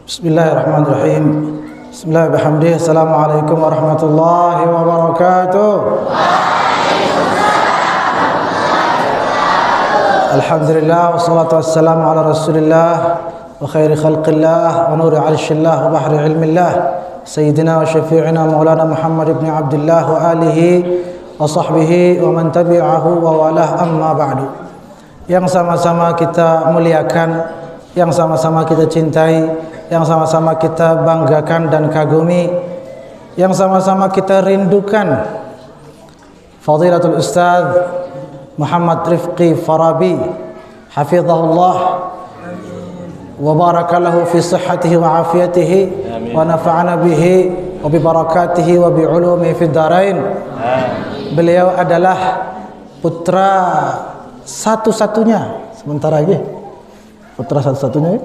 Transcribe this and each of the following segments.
Bismillahirrahmanirrahim. Bismillahirrahmanirrahim. Assalamualaikum warahmatullahi wabarakatuh. Alhamdulillah wassalatu wassalamu ala Rasulillah wa khairi khalqillah wa nuri 'arshillah wa bahri ilmillah sayyidina wa syafi'ina maulana Muhammad ibn Abdullah wa alihi wa sahbihi wa man tabi'ahu wa walah, amma ba'du. Yang sama-sama kita muliakan, yang sama-sama kita cintai, yang sama-sama kita banggakan dan kagumi, yang sama-sama kita rindukan, Fadilatul Ustaz Muhammad Rifqi Farabi hafizahullah wa barakallahu fi sihhatihi wa afiyatihi wa nafa'ana bihi wa bi barakatihi wa bi ulumi fid dharain. Beliau adalah putra satu-satunya, sementara lagi putra satu-satunya,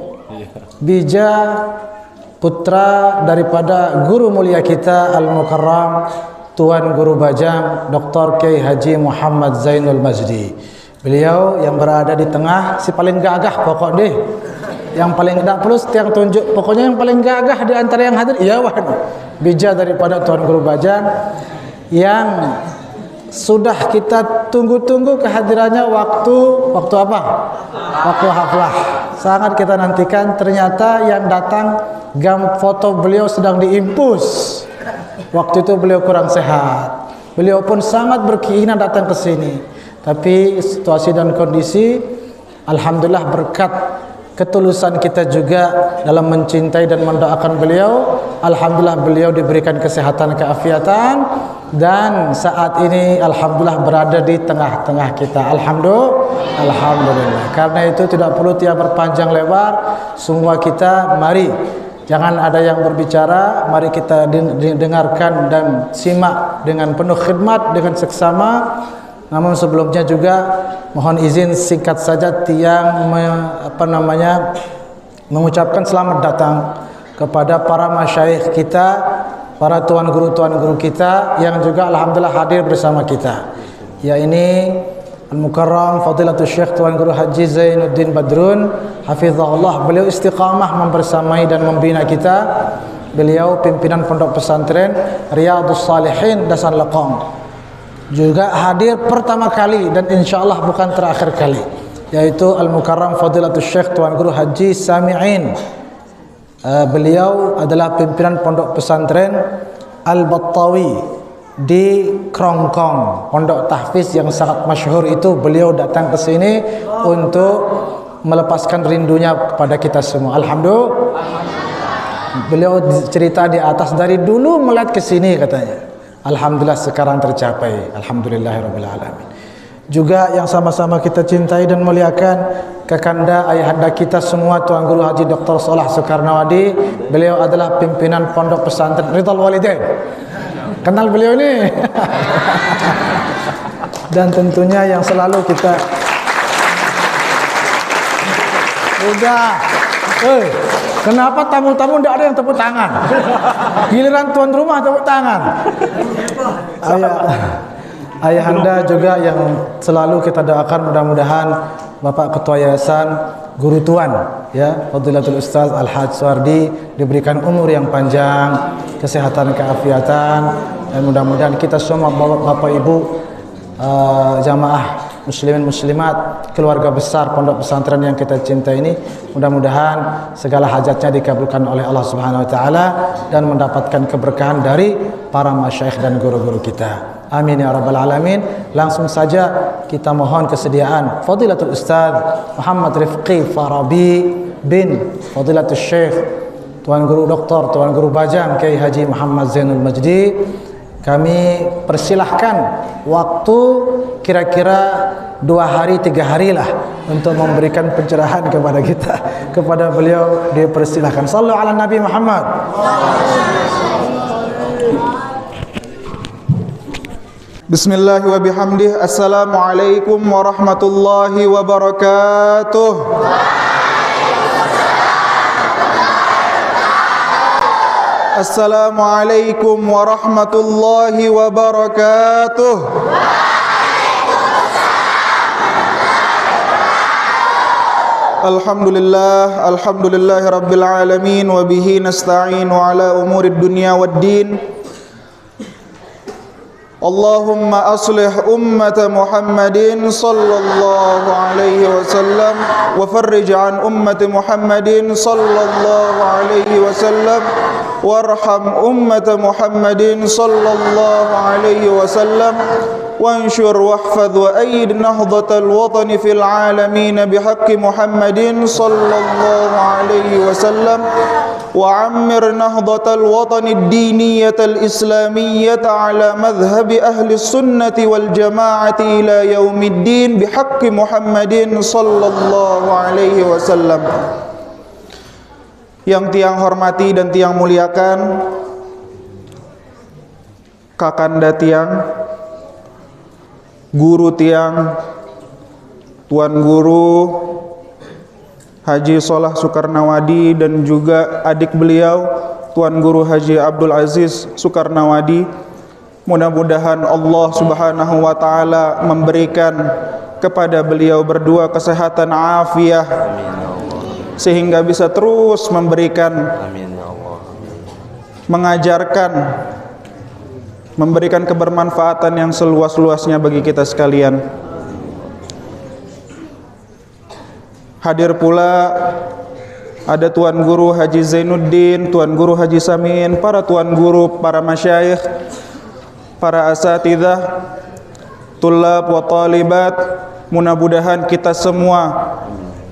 bija putra daripada guru mulia kita Al-Mukarram Tuan Guru Bajang Dr. Kiai Haji Muhammad Zainul Majdi. Beliau yang berada di tengah, si paling gagah pokok deh, yang paling tidak perlu setiap tunjuk, pokoknya yang paling gagah di antara yang hadir, iya waduh, bija daripada Tuan Guru Bajang yang sudah kita tunggu-tunggu kehadirannya waktu apa? Waktu haflah. Sangat kita nantikan. Ternyata yang datang foto beliau sedang diimpus. Waktu itu beliau kurang sehat. Beliau pun sangat berkeinginan datang ke sini. Tapi situasi dan kondisi, alhamdulillah berkat ketulusan kita juga dalam mencintai dan mendoakan beliau, alhamdulillah beliau diberikan kesehatan, keafiatan, dan saat ini alhamdulillah berada di tengah-tengah kita. Alhamdulillah. Karena itu tidak perlu tiap berpanjang lebar, semua kita mari, jangan ada yang berbicara, mari kita dengarkan dan simak dengan penuh khidmat, dengan seksama. Namun sebelumnya juga mohon izin singkat saja tiang mengucapkan selamat datang kepada para masyayikh kita, para tuan guru kita yang juga alhamdulillah hadir bersama kita. Ya, ini Al-Mukarram Fadilatul Syekh Tuan Guru Haji Zainuddin Badrun hafizahullah. Beliau istiqamah membersamai dan membina kita. Beliau pimpinan Pondok Pesantren Riyadhus Shalihin Dasan Lekong. Juga hadir pertama kali dan insyaallah bukan terakhir kali, yaitu Al-Mukarram Fadilatul Syekh Tuan Guru Haji Sami'in. Beliau adalah pimpinan Pondok Pesantren Al-Battawi di Krongkong, pondok tahfiz yang sangat masyhur itu. Beliau datang ke sini untuk melepaskan rindunya kepada kita semua. Alhamdulillah. Beliau cerita di atas, dari dulu melihat ke sini katanya. Alhamdulillah sekarang tercapai. Alhamdulillahirabbil alamin. Juga yang sama-sama kita cintai dan muliakan, Kakanda ayahanda kita semua Tuan Guru Haji Dr. Salah Soekarnawadi. Beliau adalah pimpinan Pondok Pesantren Ridal Walidain. Kenal beliau ni. Dan tentunya yang selalu kita kenapa tamu-tamu tidak ada yang tepuk tangan? Giliran tuan rumah tepuk tangan. Ayahanda juga yang selalu kita doakan, mudah-mudahan Bapak Ketua Yayasan Guru Tuan, ya, Fadilatul Ustaz Al-Haj Suwardi diberikan umur yang panjang, kesehatan, keafiatan, dan mudah-mudahan kita semua Bapak Ibu jamaah muslimin muslimat, keluarga besar Pondok Pesantren yang kita cintai ini, mudah-mudahan segala hajatnya dikabulkan oleh Allah Subhanahu wa taala dan mendapatkan keberkahan dari para masyayikh dan guru-guru kita. Amin ya rabbal alamin. Langsung saja kita mohon kesediaan Fadilatul Ustaz Muhammad Rifqi Farabi bin Fadilatul Syekh Tuan Guru Dr. Tuan Guru Bajang Kiai Haji Muhammad Zainul Majdi. Kami persilahkan waktu kira-kira 2 hari 3 hari lah untuk memberikan pencerahan kepada kita. Kepada beliau dipersilahkan. Sallu ala Nabi Muhammad. Bismillah wa bihamdih. Assalamualaikum warahmatullahi wabarakatuh. Assalamualaikum warahmatullahi wabarakatuh. Alhamdulillahi rabbil alamin wa bihi nasta'inu ala umurid dunya waddin. Allahumma aslih ummata Muhammadin sallallahu alaihi wasallam wa farrij an ummati Muhammadin sallallahu alaihi wasallam warham ummata Muhammadin sallallahu alaihi wasallam وانشر واحفظ وأيد نهضة الوطن في العالمين بحق محمد صلى الله عليه وسلم وعمر نهضة الوطن الدينية الإسلامية على مذهب أهل السنة والجماعة إلى يوم الدين بحق محمد صلى الله عليه وسلم. Yang tiang hormati dan tiang muliakan, kakanda tiang, guru tiang, Tuan Guru Haji Solah Soekarnawadi dan juga adik beliau Tuan Guru Haji Abdul Aziz Soekarnawadi. Mudah-mudahan Allah Subhanahu wa taala memberikan kepada beliau berdua kesehatan afiah sehingga bisa terus memberikan, mengajarkan, memberikan kebermanfaatan yang seluas-luasnya bagi kita sekalian. Hadir pula ada Tuan Guru Haji Zainuddin, Tuan Guru Haji Samin, para tuan guru, para masyayikh, para asatidzah, tulab wa talibat. Mudah-mudahan kita semua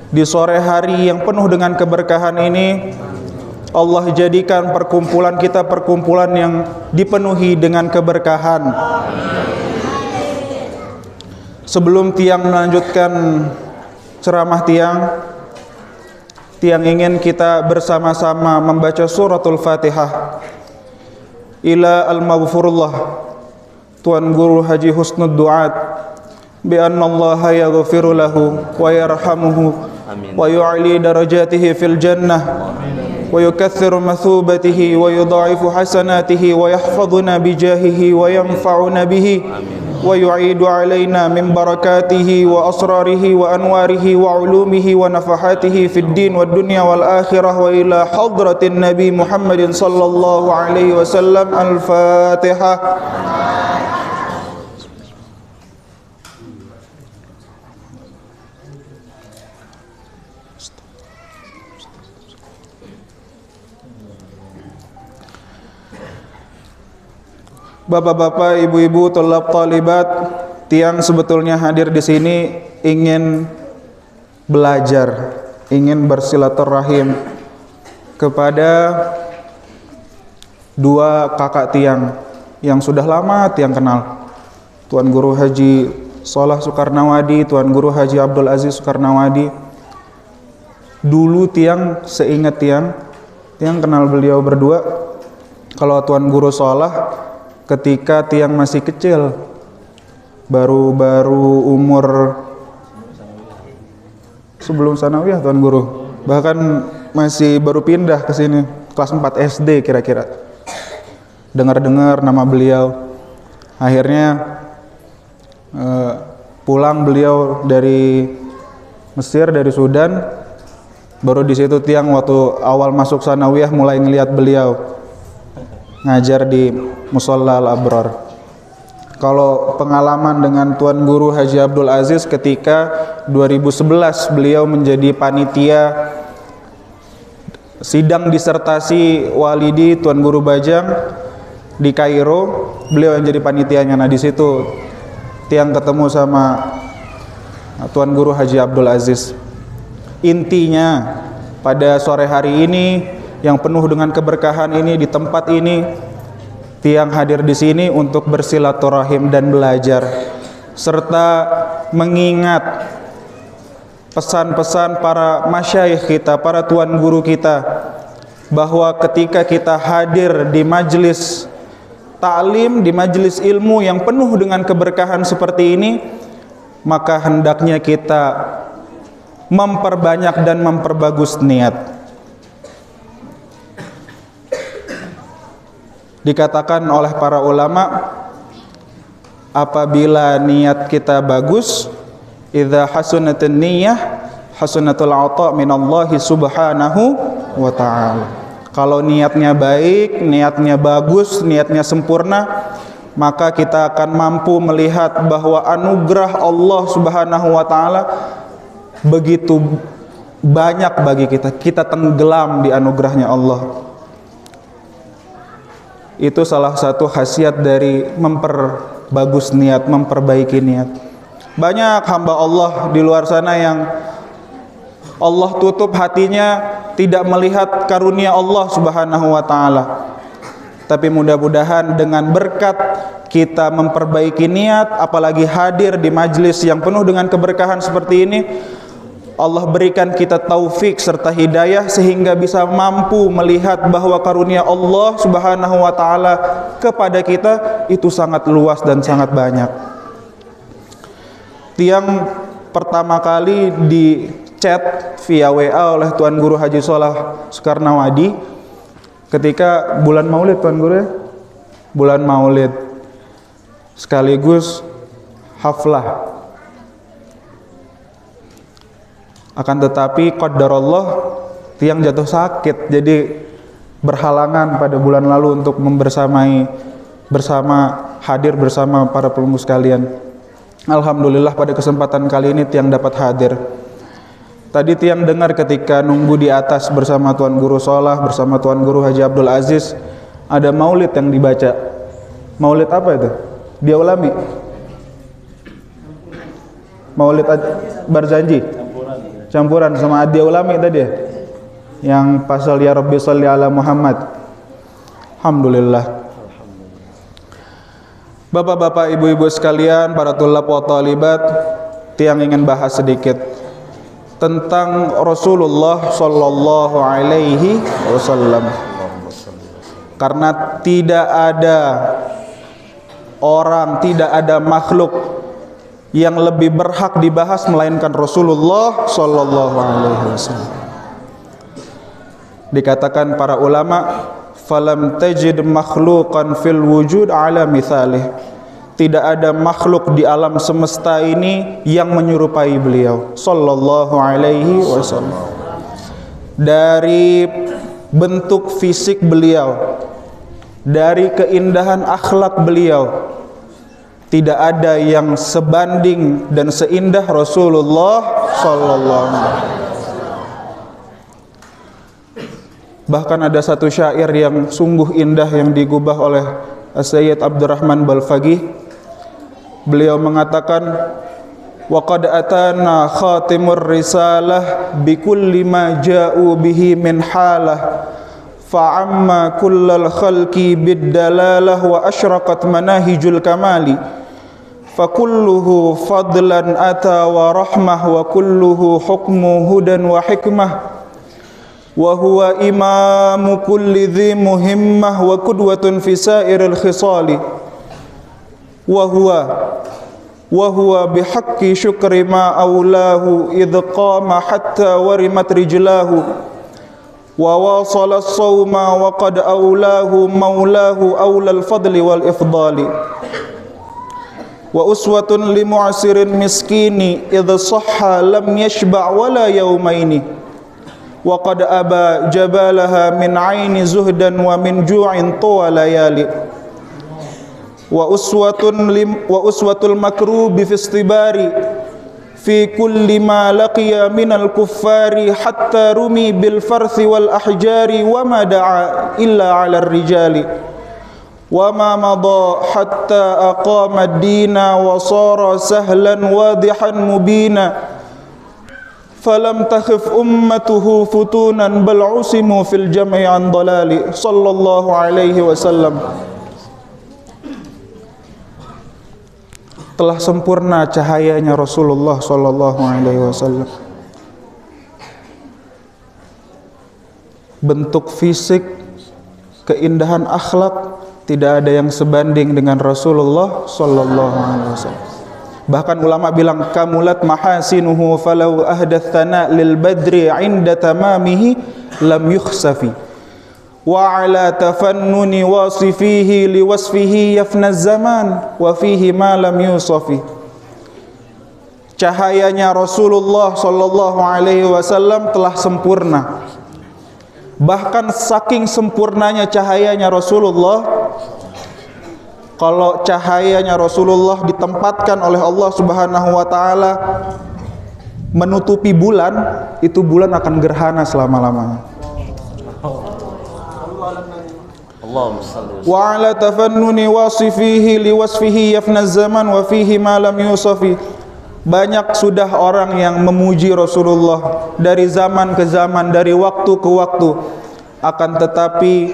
di sore hari yang penuh dengan keberkahan ini Allah jadikan perkumpulan kita perkumpulan yang dipenuhi dengan keberkahan. Sebelum tiang melanjutkan ceramah tiang ingin kita bersama-sama membaca suratul Fatihah. Ila al-maghfurullah Tuan Guru Haji Husnud Duat bi anna Allah yaghfiru lahu wa yarhamuhu wa yu'li darajatihi fil jannah ويكثر مثوبته ويضاعف حسناته ويحفظنا بجاهه وينفعنا به ويعيد علينا من بركاته وأسراره وأنواره وعلومه ونفحاته في الدين والدنيا والآخرة وإلى حضرة النبي محمد صلى الله عليه وسلم. الفاتحة. Bapak-bapak, ibu-ibu, tulab talibat, tiang sebetulnya hadir di sini ingin belajar, ingin bersilaturahim kepada dua kakak tiang yang sudah lama tiang kenal. Tuan Guru Haji Solah Soekarnawadi, Tuan Guru Haji Abdul Aziz Soekarnawadi. Dulu tiang seingat tiang kenal beliau berdua. Kalau Tuan Guru Solah ketika tiang masih kecil, baru umur sebelum sanawiyah Tuan Guru, bahkan masih baru pindah ke sini kelas 4 SD kira-kira. Dengar-dengar nama beliau, akhirnya pulang beliau dari Mesir, dari Sudan. Baru di situ tiang waktu awal masuk sanawiyah mulai ngelihat beliau ngajar di Musholla Al-Abrar. Kalau pengalaman dengan Tuan Guru Haji Abdul Aziz ketika 2011 beliau menjadi panitia sidang disertasi Walidi Tuan Guru Bajang di Kairo, beliau yang jadi panitianya. Nah di situ tiang ketemu sama Tuan Guru Haji Abdul Aziz. Intinya pada sore hari ini yang penuh dengan keberkahan ini, di tempat ini tiang hadir di sini untuk bersilaturahim dan belajar serta mengingat pesan-pesan para masyayikh kita, para tuan guru kita, bahwa ketika kita hadir di majelis ta'lim, di majelis ilmu yang penuh dengan keberkahan seperti ini, maka hendaknya kita memperbanyak dan memperbagus niat. Dikatakan oleh para ulama, apabila niat kita bagus, idza hasunatun niyyah hasanatul ata minallahi subhanahu wa ta'ala. Kalau niatnya baik, niatnya bagus, niatnya sempurna, maka kita akan mampu melihat bahwa anugerah Allah Subhanahu wa taala begitu banyak bagi kita. Kita tenggelam di anugerahnya Allah. Itu salah satu khasiat dari memperbagus niat, memperbaiki niat. Banyak hamba Allah di luar sana yang Allah tutup hatinya, tidak melihat karunia Allah Subhanahu wa taala. Tapi mudah-mudahan dengan berkat kita memperbaiki niat, apalagi hadir di majlis yang penuh dengan keberkahan seperti ini, Allah berikan kita taufik serta hidayah sehingga bisa mampu melihat bahwa karunia Allah Subhanahu wa taala kepada kita itu sangat luas dan sangat banyak. Tiang pertama kali di chat via WA oleh Tuan Guru Haji Sholah Soekarnawadi ketika bulan Maulid, Tuan Guru ya? Bulan Maulid sekaligus haflah. Akan tetapi qadarullah tiang jatuh sakit, jadi berhalangan pada bulan lalu untuk hadir bersama para pelunggu sekalian. Alhamdulillah pada kesempatan kali ini tiang dapat hadir. Tadi tiang dengar ketika nunggu di atas bersama Tuan Guru Sholah, bersama Tuan Guru Haji Abdul Aziz, ada maulid yang dibaca. Maulid apa itu? Dia ulami. Maulid Barzanji. Campuran sama Adia Ulami tadi ya, yang pasal ya Rabbi sholli ala Muhammad. Alhamdulillah. Bapak-bapak, ibu-ibu sekalian, para tulab wa talibat, tiang ingin bahas sedikit tentang Rasulullah sallallahu alaihi wasallam. Karena tidak ada orang, tidak ada makhluk yang lebih berhak dibahas melainkan Rasulullah sallallahu alaihi wasallam. Dikatakan para ulama, falam tajid makhluqan fil wujud ala mithalih. Tidak ada makhluk di alam semesta ini yang menyerupai beliau sallallahu alaihi wasallam. Dari bentuk fisik beliau, dari keindahan akhlak beliau, tidak ada yang sebanding dan seindah Rasulullah sallallahu alaihi wasallam. Bahkan ada satu syair yang sungguh indah yang digubah oleh Sayyid Abdurrahman Balfaqih. Beliau mengatakan, wa qad atana khatimur risalah bikulli ma ja'u bihi min halah fa'amma kullal khalqi biddalalah wa asyraqat manahijul kamali fakulluhu fadlan ata wa rahmah wa kulluhu hukmu hudan wa hikmah wa huwa imamu kulli dhi muhimmah wa qudwatun fi sairil khisali wa huwa bihaqqi syukri ma awlahu idh qama hatta warimat rijlahu wa wasala as-sawma wa qad awlahu maulahu awlal fadli wal ifdali wa uswatun li mu'sirin miskini idh sahha lam yashba' wala yawmaini wa qad aba jabalaha min aini zuhdan wa min ju'in tuwa layali wa uswatul makrubi fi istibari fi kulli ma laqiya minal kuffari hatta rumi bil farthi wal ahjari wa ma da'a illa 'ala rijali wa ma madha hatta aqama ad-dina wa sara sahlan wadihan mubina falam takhif ummatuhu futunan bal usimu fil jam'i an dalali sallallahu alaihi wasallam. Telah sempurna cahayanya Rasulullah sallallahu alaihi wasallam. Bentuk fisik, keindahan akhlak, tidak ada yang sebanding dengan Rasulullah sallallahu alaihi wasallam. Bahkan ulama bilang kamulat mahasinuhu falau ahdath thana lil badri 'inda tamamihi lam yukhsafi wa ala tafannuni wasifihi liwasfihi yafna zaman wa fihi ma lam yusafi. cahayanya Rasulullah sallallahu alaihi wasallam telah sempurna. Bahkan saking sempurnanya cahayanya Rasulullah, kalau cahayanya Rasulullah ditempatkan oleh Allah Subhanahu wa taala menutupi bulan, itu bulan akan gerhana selama-lamanya. Wa ala tafannuni wasifihi liwasfihi yafna zaman wa fihi ma lam yusafi. Banyak sudah orang yang memuji Rasulullah dari zaman ke zaman, dari waktu ke waktu, akan tetapi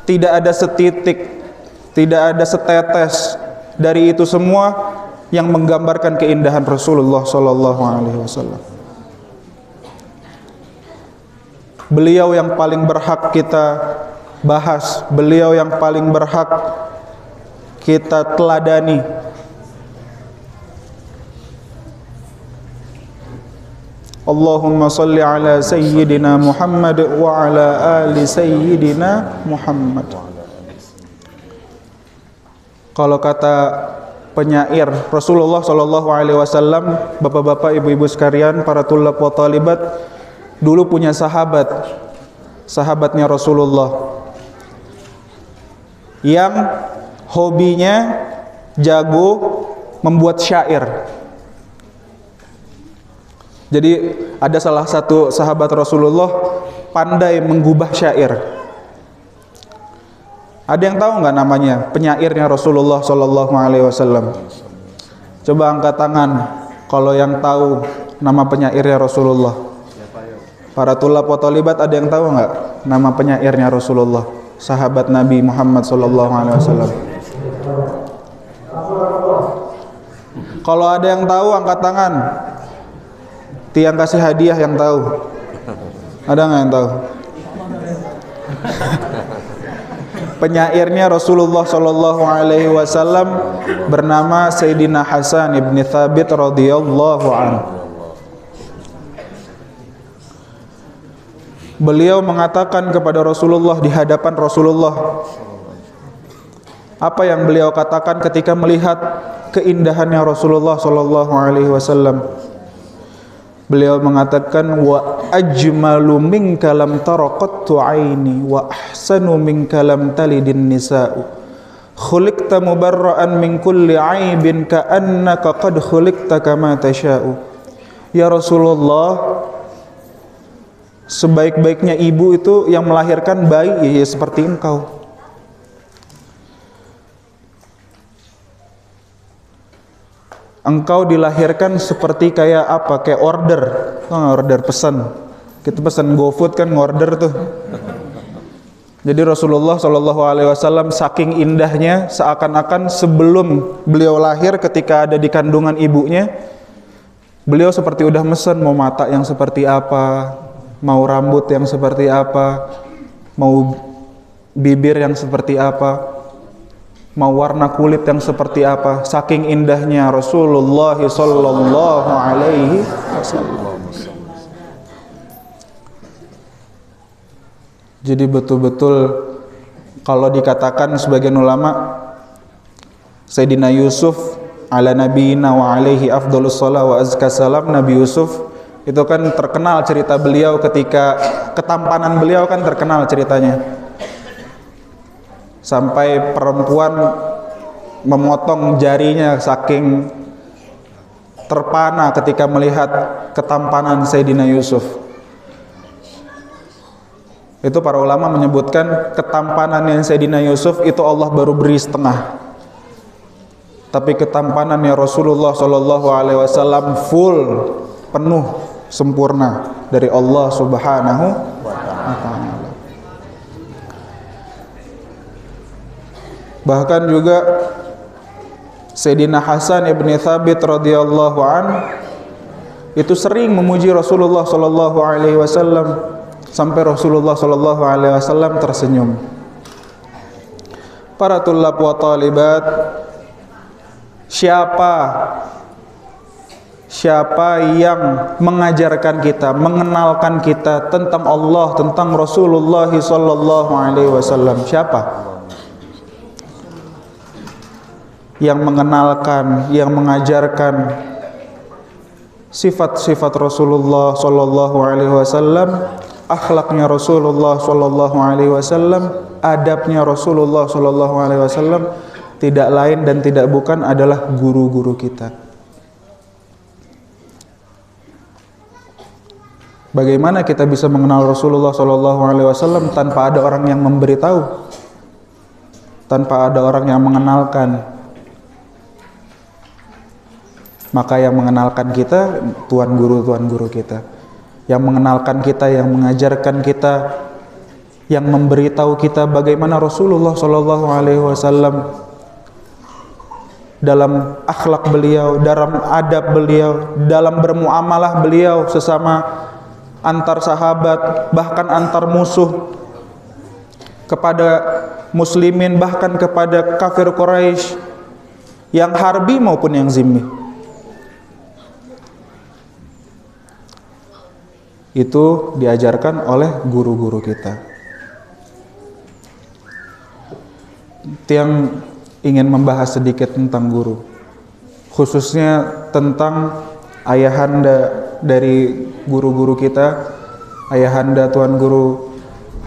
tidak ada setitik, tidak ada setetes dari itu semua yang menggambarkan keindahan Rasulullah sallallahu alaihi wasallam. Beliau yang paling berhak kita bahas, beliau yang paling berhak kita teladani. Allahumma salli ala sayyidina Muhammad wa ala ali sayyidina Muhammad. Kalau kata penyair Rasulullah sallallahu alaihi wasallam, bapak-bapak, ibu-ibu sekalian, para tulab wa talibat, dulu punya sahabatnya Rasulullah yang hobinya jago membuat syair. Jadi ada salah satu sahabat Rasulullah pandai menggubah syair. Ada yang tahu nggak namanya penyairnya Rasulullah sallallahu alaihi wasallam? Coba angkat tangan kalau yang tahu nama penyairnya Rasulullah. Para tulab wa talibat, ada yang tahu nggak nama penyairnya Rasulullah, sahabat Nabi Muhammad sallallahu alaihi wasallam? Kalau ada yang tahu angkat tangan. Tiang kasih hadiah yang tahu. Ada nggak yang tahu? Penyairnya Rasulullah sallallahu alaihi wasallam bernama Sayyidina Hasan ibn Thabit radhiyallahu anhu. Beliau mengatakan kepada Rasulullah di hadapan Rasulullah, apa yang beliau katakan ketika melihat keindahannya Rasulullah sallallahu alaihi wasallam? Beliau mengatakan, wa ajmalu minka lam tara qattu aini wa ahsanu minka lam talidin nisa'u khuliqta mubarra'an min kulli aibin ka'annaka qad khuliqta kama tasha'u. Ya Rasulullah, sebaik-baiknya ibu itu yang melahirkan bayi ya seperti engkau. Engkau dilahirkan seperti kayak apa? Kayak order, order pesan. Kita pesan GoFood kan ngorder tuh. Jadi Rasulullah Shallallahu Alaihi Wasallam saking indahnya, seakan-akan sebelum beliau lahir, ketika ada di kandungan ibunya, beliau seperti udah mesen mau mata yang seperti apa, mau rambut yang seperti apa, mau bibir yang seperti apa, mau warna kulit yang seperti apa. Saking indahnya Rasulullah Sallallahu Alaihi Wasallam. Jadi betul-betul kalau dikatakan sebagian ulama, Sayyidina Yusuf ala nabiyina wa alaihi afdhalus shalah wa azka salam, Nabi Yusuf itu kan terkenal cerita beliau ketika ketampanan beliau kan terkenal ceritanya. Sampai perempuan memotong jarinya saking terpana ketika melihat ketampanan Sayyidina Yusuf. Itu para ulama menyebutkan ketampanannya Sayyidina Yusuf itu Allah baru beri setengah. Tapi ketampanannya Rasulullah Shallallahu Alaihi Wasallam full, penuh, sempurna dari Allah Subhanahu wa Ta'ala. Bahkan juga Sayyidina Hasan ibn Thabit radhiyallahu an itu sering memuji Rasulullah Shallallahu Alaihi Wasallam sampai Rasulullah Shallallahu Alaihi Wasallam tersenyum. Para tulab wa talibat, siapa yang mengajarkan kita, mengenalkan kita tentang Allah, tentang Rasulullah Shallallahu Alaihi Wasallam? Siapa yang mengenalkan, yang mengajarkan sifat-sifat Rasulullah sallallahu alaihi wasallam, akhlaknya Rasulullah sallallahu alaihi wasallam, adabnya Rasulullah sallallahu alaihi wasallam tidak lain dan tidak bukan adalah guru-guru kita. Bagaimana kita bisa mengenal Rasulullah sallallahu alaihi wasallam tanpa ada orang yang memberitahu? Tanpa ada orang yang mengenalkan. Maka yang mengenalkan kita tuan guru kita. Yang mengenalkan kita, yang mengajarkan kita, yang memberitahu kita bagaimana Rasulullah sallallahu alaihi wasallam dalam akhlak beliau, dalam adab beliau, dalam bermuamalah beliau sesama antar sahabat, bahkan antar musuh, kepada muslimin, bahkan kepada kafir Quraisy, yang harbi maupun yang zimmi. Itu diajarkan oleh guru-guru kita. Yang ingin membahas sedikit tentang guru, khususnya tentang ayahanda dari guru-guru kita, ayahanda Tuan Guru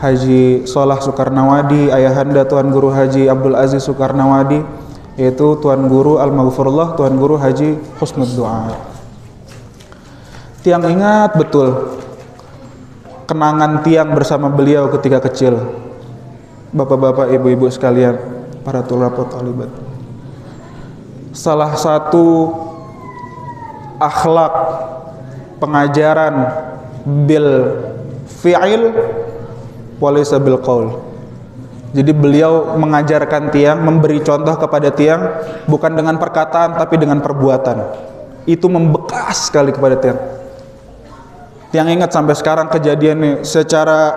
Haji Sholah Soekarnawadi, ayahanda Tuan Guru Haji Abdul Aziz Soekarnawadi, yaitu Tuan Guru Al-Maghfurullah Tuan Guru Haji Husnud Du'at. Tiang ingat betul kenangan tiang bersama beliau ketika kecil. Bapak-bapak, ibu-ibu sekalian, para tulab wa talibat, salah satu akhlak pengajaran bil fi'il walaysa bil qaul. Jadi beliau mengajarkan tiang, memberi contoh kepada tiang bukan dengan perkataan tapi dengan perbuatan. Itu membekas sekali kepada tiang. Tiang ingat sampai sekarang kejadiannya secara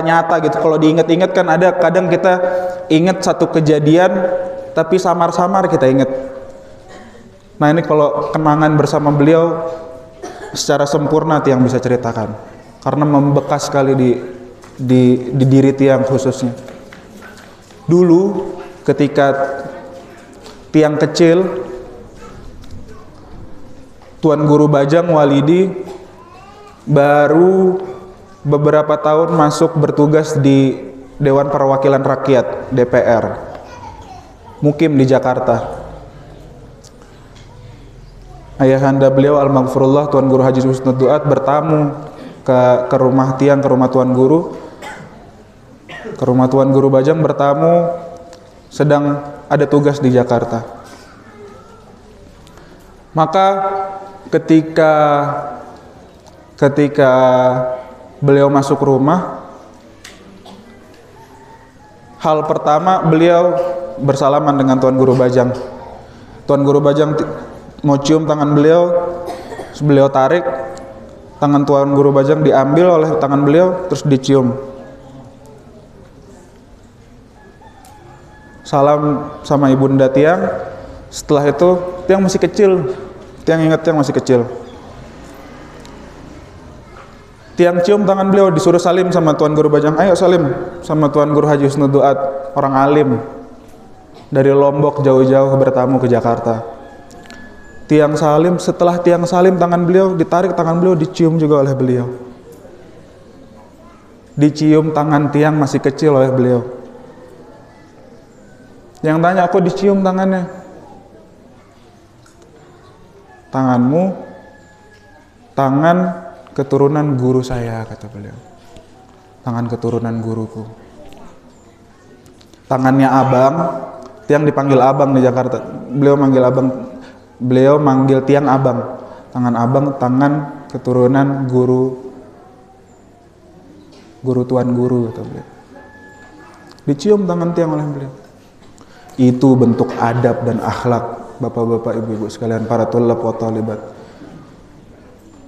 nyata gitu. Kalau diingat-ingat kan ada kadang kita ingat satu kejadian tapi samar-samar kita ingat. Nah ini kalau kenangan bersama beliau secara sempurna tiang bisa ceritakan, karena membekas sekali di diri tiang khususnya. Dulu ketika tiang kecil, Tuan Guru Bajang Walidi baru beberapa tahun masuk bertugas di Dewan Perwakilan Rakyat DPR, mukim di Jakarta. Ayahanda beliau Al-Maghfurullah Tuan Guru Haji Husnud Du'at bertamu ke rumah tiang, ke rumah Tuan Guru, ke rumah Tuan Guru Bajang bertamu sedang ada tugas di Jakarta. Maka ketika beliau masuk rumah, hal pertama beliau bersalaman dengan Tuan Guru Bajang. Tuan Guru Bajang mau cium tangan beliau, beliau tarik, tangan Tuan Guru Bajang diambil oleh tangan beliau, terus dicium. Salam sama ibunda tiang. Setelah itu tiang masih kecil, tiang ingat tiang masih kecil. Tiang cium tangan beliau, disuruh salim sama Tuan Guru Bajang. Ayo salim sama Tuan Guru Haji Husnud Du'at, orang alim dari Lombok jauh-jauh bertamu ke Jakarta. Tiang salim, setelah tiang salim tangan beliau ditarik, tangan beliau dicium juga oleh beliau. Dicium tangan tiang masih kecil oleh beliau. Yang tanya, aku dicium tangannya. Tanganmu tangan keturunan guru saya, kata beliau. Tangan keturunan guruku. Tangannya abang, tiang dipanggil abang di Jakarta. Beliau manggil tiang abang. Tangan abang, tangan keturunan guru Tuan Guru, kata beliau. Dicium tangan tiang oleh beliau. Itu bentuk adab dan akhlak, bapak-bapak, ibu-ibu sekalian, para tulab wa talibat.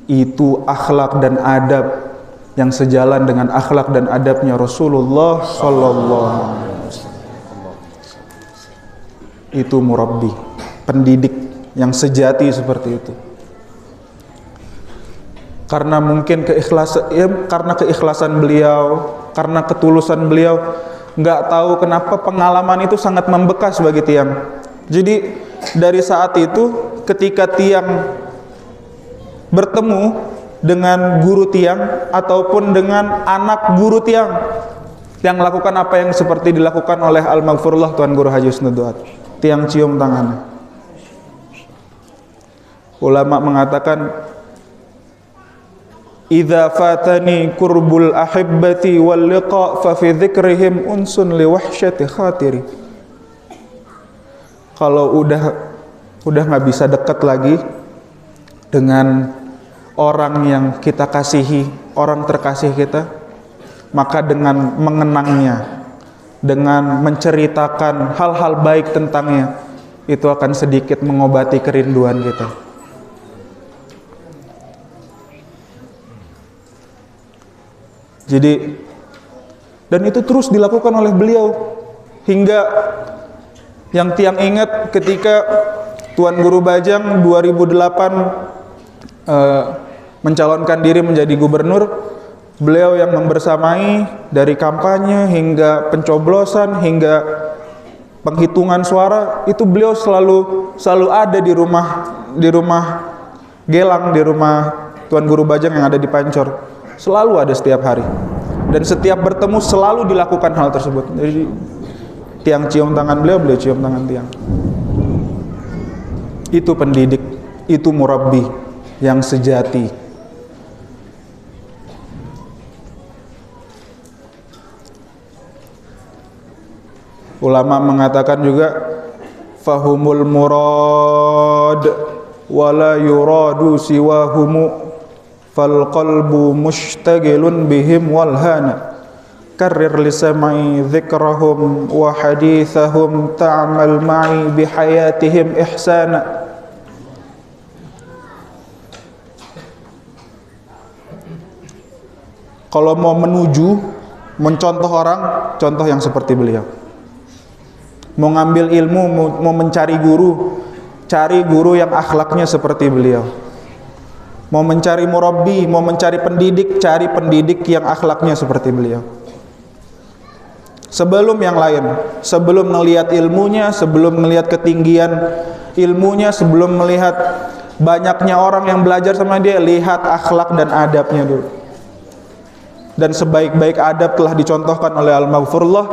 Itu akhlak dan adab yang sejalan dengan akhlak dan adabnya Rasulullah sallallahu alaihi wasallam. Itu murabbi, pendidik yang sejati seperti itu. Karena mungkin karena keikhlasan beliau, karena ketulusan beliau, nggak tahu kenapa pengalaman itu sangat membekas bagi tiang. Jadi dari saat itu ketika tiang bertemu dengan guru tiang ataupun dengan anak guru tiang yang lakukan apa yang seperti dilakukan oleh Al-Maghfurullah Tuan Guru Haji Husnud Duat, tiang cium tangannya. Ulama mengatakan, idza fatani kurbul ahibbati wal liqa fa fi dzikrihim unsun li wahsyati khatiri. Kalau udah nggak bisa dekat lagi dengan orang yang kita kasihi, orang terkasih kita, maka dengan mengenangnya, dengan menceritakan hal-hal baik tentangnya, itu akan sedikit mengobati kerinduan kita. Jadi, dan itu terus dilakukan oleh beliau hingga yang tiang ingat ketika Tuan Guru Bajang 2008 mencalonkan diri menjadi gubernur, beliau yang membersamai dari kampanye hingga pencoblosan hingga penghitungan suara, itu beliau selalu ada di rumah Gelang, di rumah Tuan Guru Bajang yang ada di Pancor, selalu ada setiap hari, dan setiap bertemu selalu dilakukan hal tersebut. Jadi tiang cium tangan beliau cium tangan tiang. Itu pendidik, itu murabbi yang sejati. Ulama mengatakan juga, fahumul murad wala yuradu siwahumu fal qalbu mushtagilun bihim walhana karrir lisamai dzikrahum wa hadithahum ta'mal ma'i bihayatihim ihsana. Kalau mau mencontoh orang, contoh yang seperti beliau. Mau ngambil ilmu, mau mencari guru, cari guru yang akhlaknya seperti beliau. Mau mencari murabbi, mau mencari pendidik, cari pendidik yang akhlaknya seperti beliau. Sebelum yang lain, sebelum melihat ilmunya, sebelum melihat ketinggian ilmunya, sebelum melihat banyaknya orang yang belajar sama dia, lihat akhlak dan adabnya dulu. Dan sebaik-baik adab telah dicontohkan oleh Al-Maghfurullah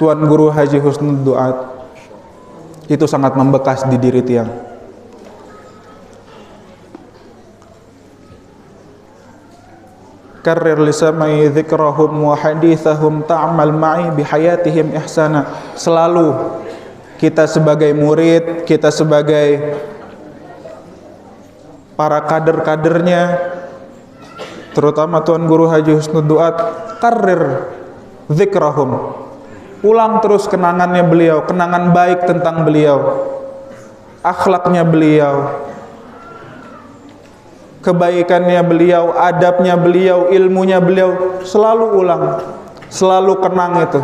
Tuan Guru Haji Husnud Duat. Itu sangat membekas di diri tiang. Karrir lisamai dzikrahum wa hadithahum ta'mal ma'i bihayatihim ihsana. Selalu kita sebagai murid, kita sebagai para kader-kadernya, terutama Tuan Guru Haji Husnud Duat, karrir dzikrahum, ulang terus kenangannya beliau, kenangan baik tentang beliau, akhlaknya beliau, kebaikannya beliau, adabnya beliau, ilmunya beliau, selalu ulang, selalu kenang itu.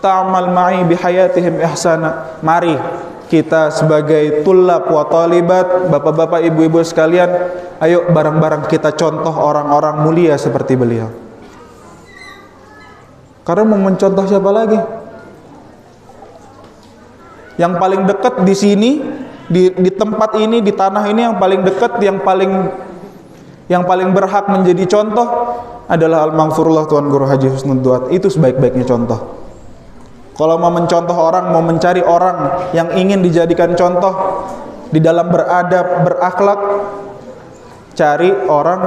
Ta'mal ma'i bihayatihim ihsana. Mari kita sebagai tulab wa talibat, bapak-bapak, ibu-ibu sekalian, ayo bareng-bareng kita contoh orang-orang mulia seperti beliau. Karena mau mencontoh siapa lagi? Yang paling dekat di sini, di tempat ini, di tanah ini, yang paling dekat, yang paling berhak menjadi contoh adalah Al-Maghfurullah Tuan Guru Haji Husnud Duat. Itu sebaik-baiknya contoh. Kalau mau mencontoh orang, mau mencari orang yang ingin dijadikan contoh di dalam beradab, berakhlak, cari orang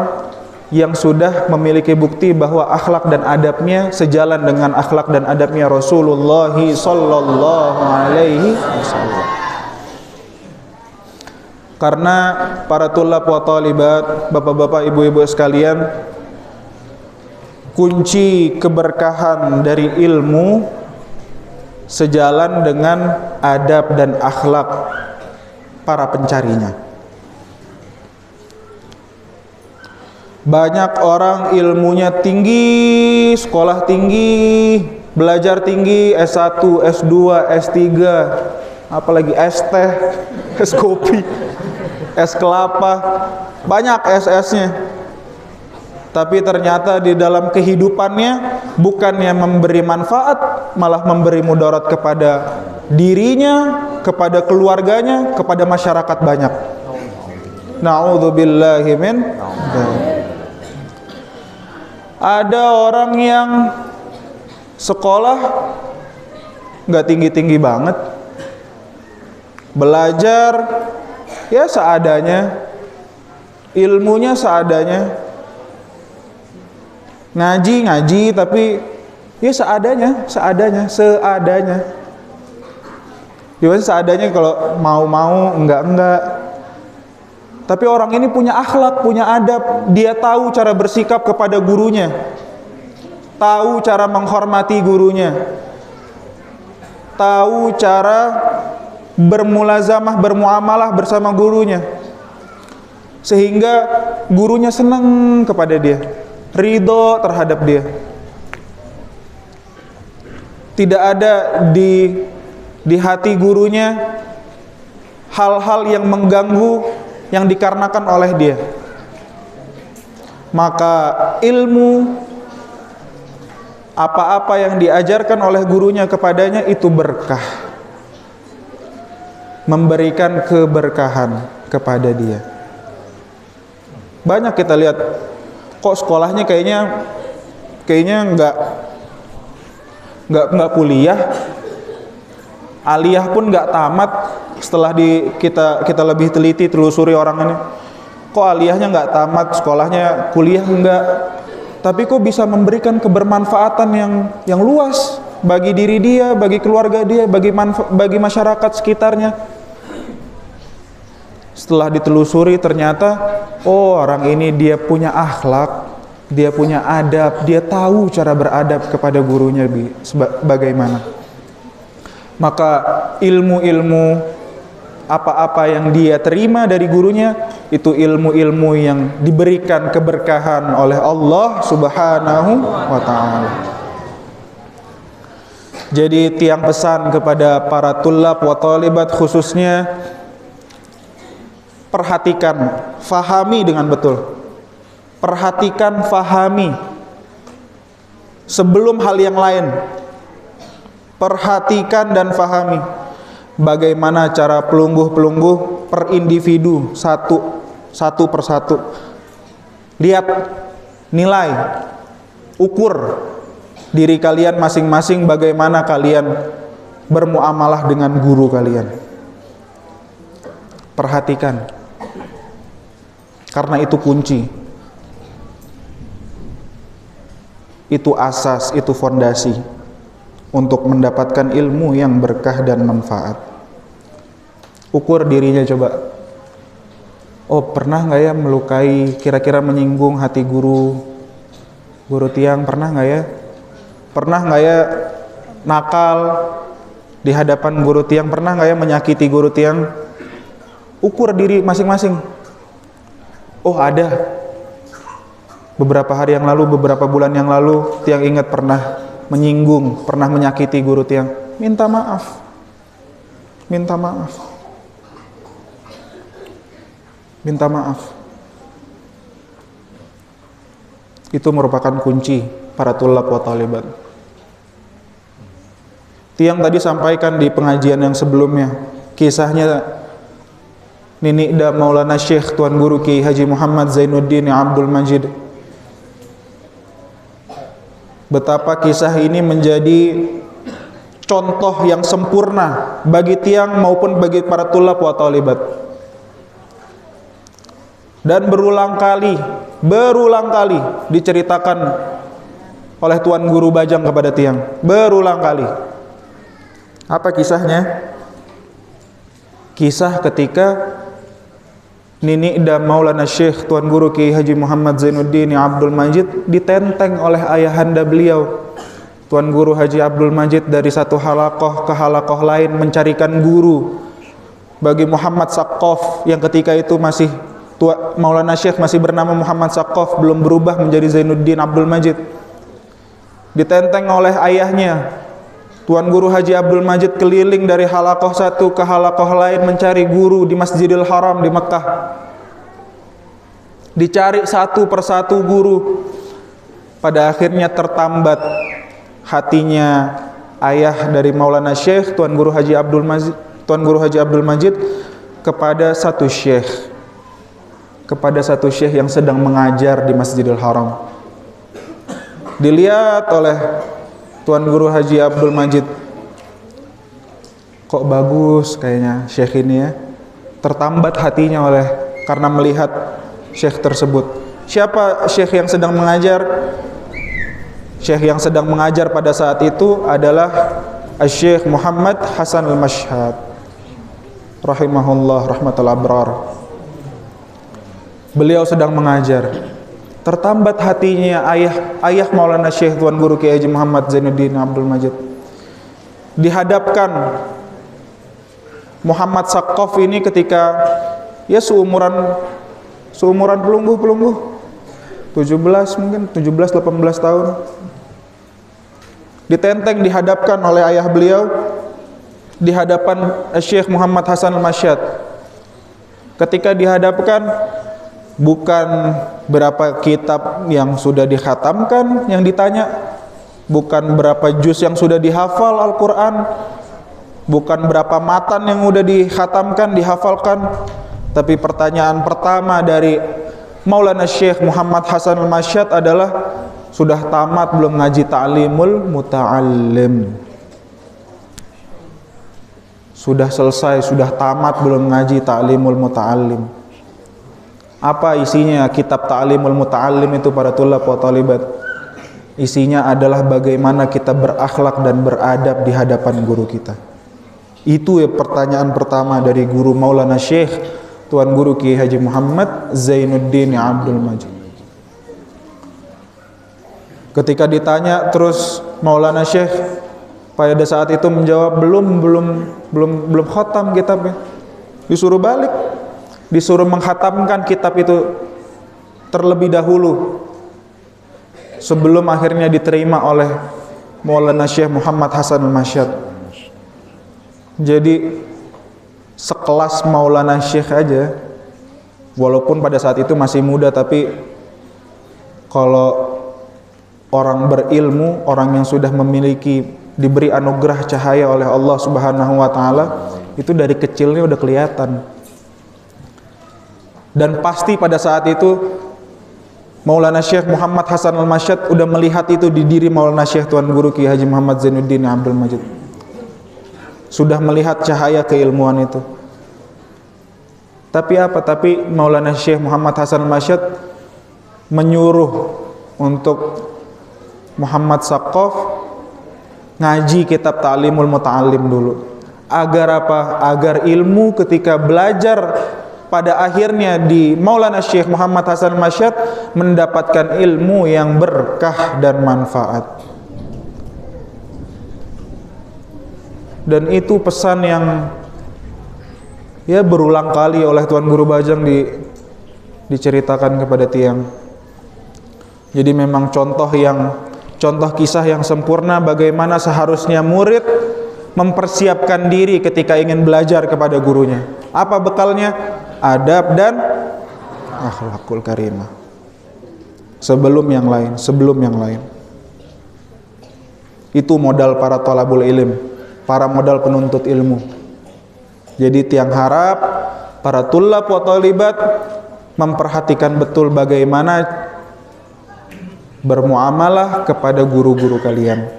yang sudah memiliki bukti bahwa akhlak dan adabnya sejalan dengan akhlak dan adabnya Rasulullah sallallahu alaihi wasallam. Karena para tulab wa talibat, bapak-bapak, ibu-ibu sekalian, kunci keberkahan dari ilmu sejalan dengan adab dan akhlak para pencarinya. Banyak orang ilmunya tinggi, sekolah tinggi, belajar tinggi, S1, S2, S3, apalagi es teh, es kopi, es kelapa, banyak SS-nya. Tapi ternyata di dalam kehidupannya bukannya memberi manfaat, malah memberi mudarat kepada dirinya, kepada keluarganya, kepada masyarakat banyak. Na'udzubillahi min dzalik. Ada orang yang sekolah nggak tinggi-tinggi banget, belajar ya seadanya, ilmunya seadanya, ngaji tapi ya seadanya. Gimana seadanya, kalau mau enggak. Tapi orang ini punya akhlak, punya adab, dia tahu cara bersikap kepada gurunya, tahu cara menghormati gurunya, tahu cara bermulazamah, bermuamalah bersama gurunya, sehingga gurunya senang kepada dia, ridho terhadap dia. Tidak ada di hati gurunya hal-hal yang mengganggu yang dikarenakan oleh dia. Maka ilmu, apa-apa yang diajarkan oleh gurunya kepadanya itu berkah, memberikan keberkahan kepada dia. Banyak kita lihat, kok sekolahnya kayaknya nggak kuliah, aliyah pun nggak tamat. Setelah kita lebih teliti telusuri orang ini, kok aliyahnya nggak tamat, sekolahnya kuliah enggak, tapi kok bisa memberikan kebermanfaatan yang luas bagi diri dia, bagi keluarga dia, bagi masyarakat sekitarnya. Setelah ditelusuri ternyata, oh orang ini dia punya akhlak, dia punya adab, dia tahu cara beradab kepada gurunya bagaimana. Maka ilmu-ilmu, apa-apa yang dia terima dari gurunya, itu ilmu-ilmu yang diberikan keberkahan oleh Allah Subhanahu wa ta'ala. Jadi tiang pesan kepada para tulab wa talibat khususnya, perhatikan, fahami dengan betul. Perhatikan, fahami sebelum hal yang lain. Perhatikan dan fahami bagaimana cara pelungguh-pelungguh per individu, satu persatu. Lihat, nilai, ukur diri kalian masing-masing, bagaimana kalian bermuamalah dengan guru kalian. Perhatikan, karena itu kunci, itu asas, itu fondasi untuk mendapatkan ilmu yang berkah dan manfaat. Ukur dirinya coba. Oh, pernah nggak ya melukai, kira-kira menyinggung hati guru tiang? Pernah nggak ya? Pernah nggak ya nakal di hadapan guru tiang? Pernah nggak ya menyakiti guru tiang? Ukur diri masing-masing. Oh, ada. Beberapa hari yang lalu, beberapa bulan yang lalu, tiang ingat pernah menyinggung, pernah menyakiti guru tiang. Minta maaf. Minta maaf. Minta maaf. Itu merupakan kunci para tulab wa talibat. Tiang tadi sampaikan di pengajian yang sebelumnya, kisahnya Nini Da Maulana Syekh Tuan Guru Ki Haji Muhammad Zainuddin Abdul Majid. Betapa kisah ini menjadi contoh yang sempurna bagi tiang maupun bagi para tulab wa talibat. Dan berulang kali diceritakan oleh Tuan Guru Bajang kepada tiang. Berulang kali. Apa kisahnya? Kisah ketika Nini Da Maulana Syekh Tuan Guru Ki Haji Muhammad Zainuddin Abdul Majid ditenteng oleh ayahanda beliau, Tuan Guru Haji Abdul Majid, dari satu halakoh ke halakoh lain mencarikan guru bagi Muhammad Saqqaf yang ketika itu masih Maulana Syekh masih bernama Muhammad Saqqaf, belum berubah menjadi Zainuddin Abdul Majid. Ditenteng oleh ayahnya. Tuan Guru Haji Abdul Majid keliling dari halakoh satu ke halakoh lain mencari guru di Masjidil Haram di Mekah. Dicari satu persatu guru. Pada akhirnya tertambat hatinya ayah dari Maulana Syekh Tuan Guru Haji Tuan Guru Haji Abdul Majid kepada satu syekh yang sedang mengajar di Masjidil Haram. Dilihat oleh Tuan Guru Haji Abdul Majid, kok bagus kayaknya syekh ini ya. Tertambat hatinya karena melihat syekh tersebut. Siapa syekh yang sedang mengajar? Syekh yang sedang mengajar pada saat itu adalah Syekh Muhammad Hasan Al-Mashhad rahimahullah rahmatul abrar. Beliau sedang mengajar. Tertambat hatinya ayah Maulana Syekh Tuan Guru Kiai Haji Muhammad Zainuddin Abdul Majid. Dihadapkan Muhammad Saqqaf ini ketika ya seumuran pelungguh 17 mungkin 17-18 tahun. Ditenteng dihadapkan oleh ayah beliau di hadapan Syekh Muhammad Hasan Al-Mashhad. Ketika dihadapkan, bukan berapa kitab yang sudah dikhatamkan yang ditanya, bukan berapa juz yang sudah dihafal Al-Quran, bukan berapa matan yang sudah dikhatamkan, dihafalkan, tapi pertanyaan pertama dari Maulana Syekh Muhammad Hasan Al-Mashhad adalah, sudah tamat belum ngaji ta'limul muta'allim? Sudah selesai, sudah tamat belum ngaji ta'limul muta'allim? Apa isinya kitab ta'limul muta'allim itu para tulab wa talibat? Isinya adalah bagaimana kita berakhlak dan beradab di hadapan guru kita. Itu ya pertanyaan pertama dari guru Maulana Syekh Tuan Guru Kiai Haji Muhammad Zainuddin Abdul Majid. Ketika ditanya terus Maulana Syekh pada saat itu menjawab, belum khatam kitabnya. Disuruh balik, disuruh menghatamkan kitab itu terlebih dahulu sebelum akhirnya diterima oleh Maulana Syekh Muhammad Hasan Al-Mashhad. Jadi sekelas Maulana Syekh aja, walaupun pada saat itu masih muda, tapi kalau orang berilmu, orang yang sudah diberi anugerah cahaya oleh Allah Subhanahu wa taala, itu dari kecilnya udah kelihatan. Dan pasti pada saat itu Maulana Syekh Muhammad Hasan Al-Mashhad udah melihat itu di diri Maulana Syekh Tuan Guru Kiai Haji Muhammad Zainuddin Abdul Majid. Sudah melihat cahaya keilmuan itu. Tapi apa? Tapi Maulana Syekh Muhammad Hasan Al-Mashhad menyuruh untuk Muhammad Saqqaf ngaji kitab Ta'limul Muta'allim dulu. Agar apa? Agar ilmu ketika belajar pada akhirnya di Maulana Syekh Muhammad Hasan Al-Mashhad mendapatkan ilmu yang berkah dan manfaat. Dan itu pesan yang ya berulang kali oleh Tuan Guru Bajang diceritakan kepada tiang. Jadi memang contoh kisah yang sempurna bagaimana seharusnya murid mempersiapkan diri ketika ingin belajar kepada gurunya. Apa bekalnya? Adab dan akhlakul karimah. Sebelum yang lain. Itu modal para thalabul ilm, para modal penuntut ilmu. Jadi tiang harap para tulab wa thalibat memperhatikan betul bagaimana bermuamalah kepada guru-guru kalian.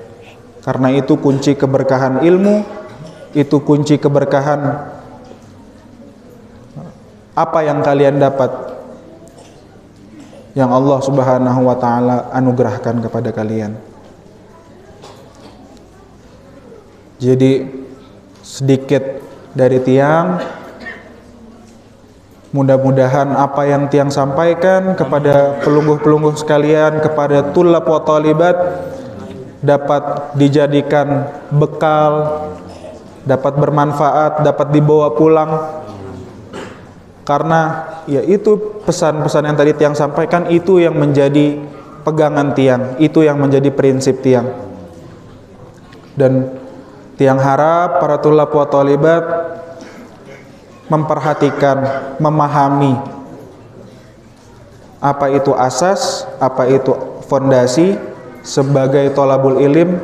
Karena itu kunci keberkahan ilmu, itu kunci keberkahan apa yang kalian dapat, yang Allah Subhanahu wa taala anugerahkan kepada kalian. Jadi sedikit dari tiang, mudah-mudahan apa yang tiang sampaikan kepada pelungguh-pelungguh sekalian, kepada tulab wa thalibat dapat dijadikan bekal, dapat bermanfaat, dapat dibawa pulang. Karena ya itu pesan-pesan yang tadi tiang sampaikan, itu yang menjadi pegangan tiang, itu yang menjadi prinsip tiang. Dan tiang harap para tulab wa thalibat memperhatikan, memahami apa itu asas, apa itu fondasi sebagai thalabul ilim.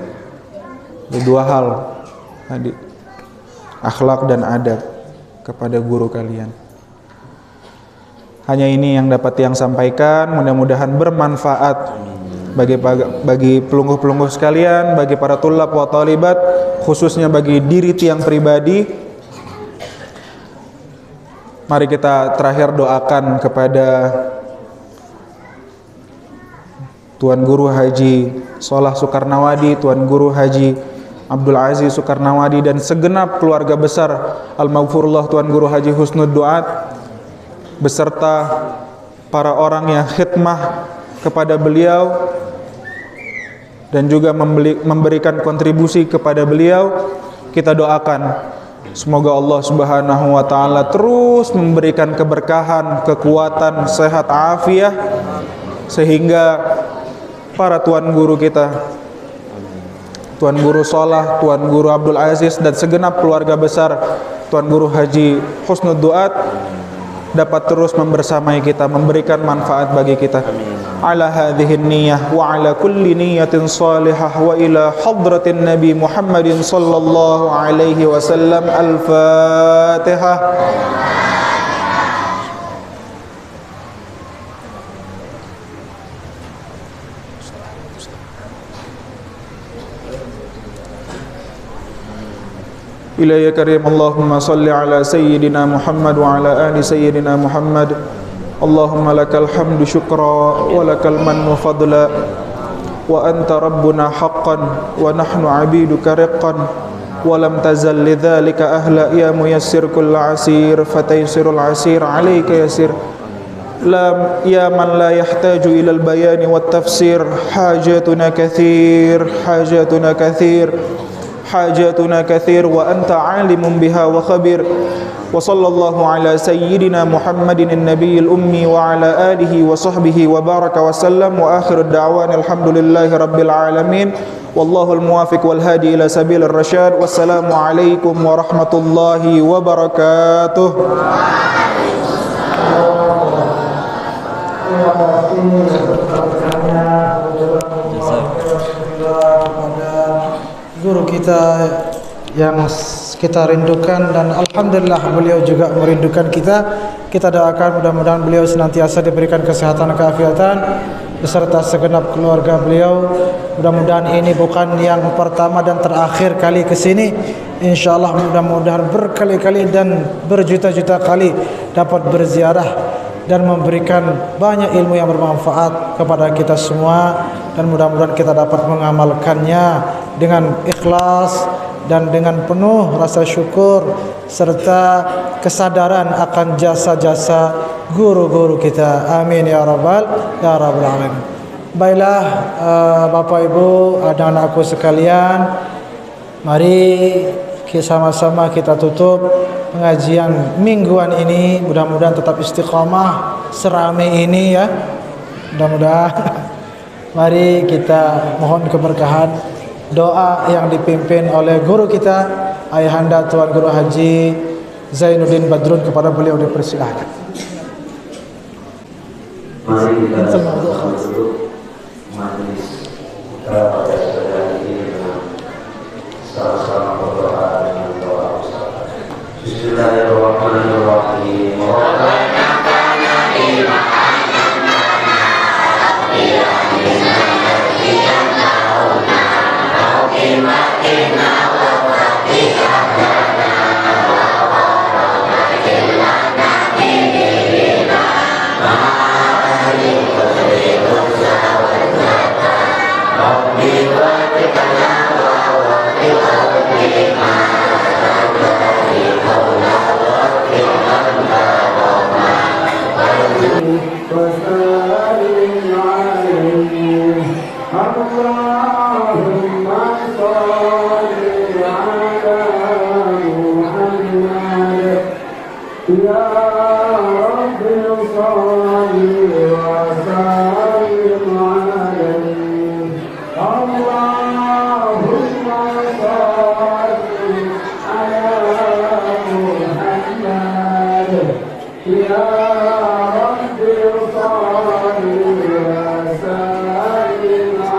Dua hal tadi. akhlak dan adab kepada guru kalian. Hanya ini yang dapat yang sampaikan, mudah-mudahan bermanfaat bagi pelungguh-pelungguh sekalian, bagi para tulab wa talibat, khususnya bagi diri tiang pribadi. Mari kita terakhir doakan kepada Tuan Guru Haji Sholah Soekarnawadi, Tuan Guru Haji Abdul Aziz Soekarnawadi, dan segenap keluarga besar Al-Maghfurullah Tuan Guru Haji Husnud Duat, beserta para orang yang khidmah kepada beliau dan juga memberikan kontribusi kepada beliau. Kita doakan semoga Allah Subhanahu wa taala terus memberikan keberkahan, kekuatan, sehat, afiah, sehingga para tuan guru kita, Tuan Guru Sholah, Tuan Guru Abdul Aziz, dan segenap keluarga besar Tuan Guru Haji Husnud Duat dapat terus membersamai kita, memberikan manfaat bagi kita. Ala hadhihi niyyah wa ala kulli niyyatin salihah wa ila hadratin Nabi Muhammadin sallallahu alaihi wasallam. Al-Fatihah. إلهي كريم اللهم صل على سيدنا محمد وعلى آل سيدنا محمد. اللهم لك الحمد شكرا ولك المن فضلا وأنت ربنا حقا ونحن عبيدك رقا ولم تزل لذلك أهلا. يا ميسر كل عسير فتيسر العسير عليك يسير. لا يا من لا يحتاج إلى البيان والتفسير. حاجاتنا كثير، حاجاتنا كثير، حاجاتنا كثير وأنت عالم بها وخبير. وصلى الله على سيدنا محمد النبي الأمي وعلى آله وصحبه وبارك وسلم. وآخر الدعوان الحمد لله رب العالمين والله الموافق والهادي إلى سبيل الرشاد. والسلام عليكم ورحمة الله وبركاته. Guru kita yang kita rindukan, dan alhamdulillah beliau juga merindukan kita. Kita doakan mudah-mudahan beliau senantiasa diberikan kesehatan dan keafiatan beserta segenap keluarga beliau. Mudah-mudahan ini bukan yang pertama dan terakhir kali ke sini. Insyaallah mudah-mudahan berkali-kali dan berjuta-juta kali dapat berziarah dan memberikan banyak ilmu yang bermanfaat kepada kita semua, dan mudah-mudahan kita dapat mengamalkannya dengan ikhlas dan dengan penuh rasa syukur serta kesadaran akan jasa-jasa guru-guru kita. Amin ya rabbal alamin. Baiklah Bapak Ibu dan anakku sekalian, mari sama-sama kita tutup pengajian mingguan ini. Mudah-mudahan tetap istiqamah seramai ini ya. Mudah-mudahan mari kita mohon keberkahan doa yang dipimpin oleh guru kita Ayahanda Tuan Guru Haji Zainuddin Badrun. Kepada beliau dipersilahkan. Mari kita duduk majelis kita pada saudara ini dengan sama-sama berdoa dengan doa usaha. Bismillahirrahmanirrahim. Ya